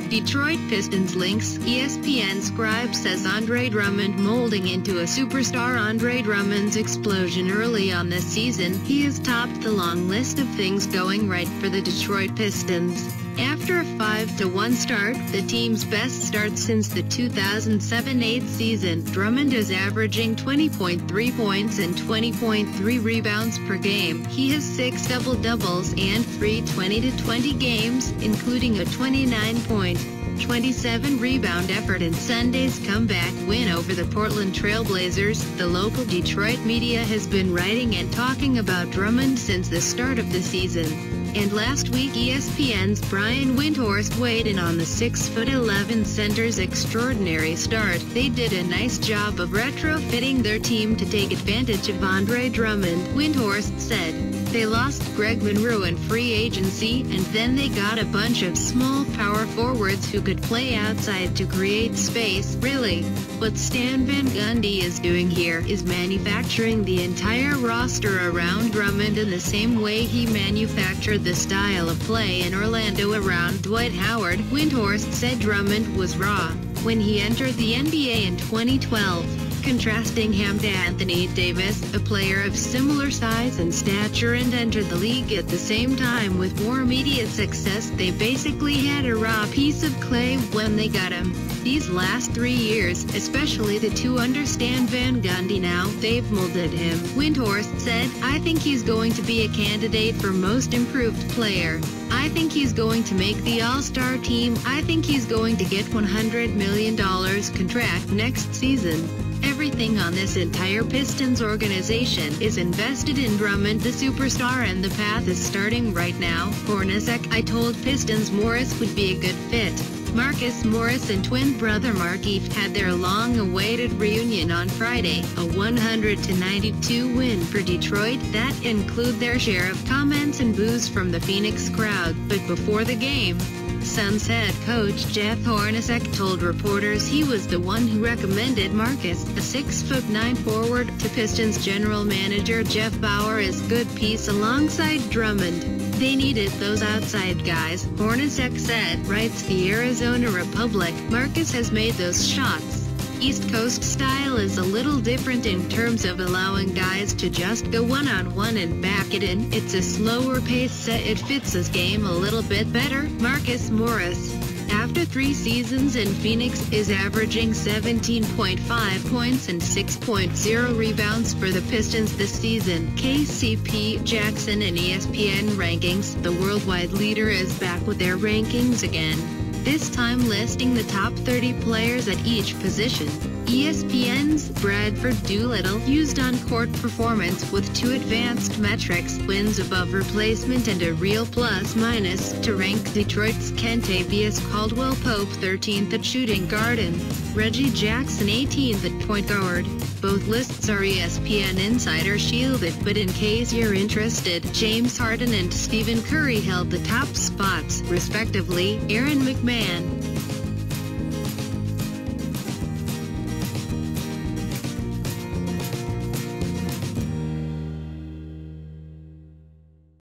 Detroit Pistons links. ESPN scribe says Andre Drummond molding into a superstar. Andre Drummond's explosion early on this season, he has topped the long list of things going right for the Detroit Pistons. After a 5-1 start, the team's best start since the 2007-8 season, Drummond is averaging 20.3 points and 20.3 rebounds per game. He has 6 double-doubles and 3 20-20 games, including a 29-point, 27-rebound effort in Sunday's comeback win over the Portland Trail Blazers. The local Detroit media has been writing and talking about Drummond since the start of the season. And last week ESPN's Brian Windhorst weighed in on the 6'11" center's extraordinary start. They did a nice job of retrofitting their team to take advantage of Andre Drummond, Windhorst said. They lost Greg Monroe in free agency, and then they got a bunch of small power forwards who could play outside to create space. Really, what Stan Van Gundy is doing here is manufacturing the entire roster around Drummond in the same way he manufactured the style of play in Orlando around Dwight Howard. Windhorst said Drummond was raw when he entered the NBA in 2012. Contrasting him to Anthony Davis, a player of similar size and stature and entered the league at the same time with more immediate success. They basically had a raw piece of clay when they got him. These last 3 years, especially the two under Stan Van Gundy now, they've molded him. Windhorst said, "I think he's going to be a candidate for most improved player. I think he's going to make the All-Star team. I think he's going to get $100 million contract next season." Everything on this entire Pistons organization is invested in Drummond the superstar, and the path is starting right now. Hornacek, "I told Pistons Morris would be a good fit." Marcus Morris and twin brother Markieff had their long-awaited reunion on Friday, a 100-92 win for Detroit that include their share of comments and boos from the Phoenix crowd. But before the game, Suns head coach Jeff Hornacek told reporters he was the one who recommended Marcus, a 6'9" forward, to Pistons general manager Jeff Bower's good piece alongside Drummond. They needed those outside guys, Hornacek said, writes the Arizona Republic. Marcus has made those shots. East Coast style is a little different in terms of allowing guys to just go one-on-one and back it in. It's a slower pace set. It fits his game a little bit better. Marcus Morris, after 3 seasons in Phoenix, is averaging 17.5 points and 6.0 rebounds for the Pistons this season. KCP Jackson and ESPN rankings. The worldwide leader is back with their rankings again, this time listing the top 30 players at each position. ESPN's Bradford Doolittle used on-court performance with 2 advanced metrics, wins above replacement and a real plus-minus, to rank Detroit's Kentavious Caldwell-Pope 13th at shooting guard and Reggie Jackson 18th at point guard. Both lists are ESPN Insider shielded, but in case you're interested, James Harden and Stephen Curry held the top spots, respectively. Aaron McMahon,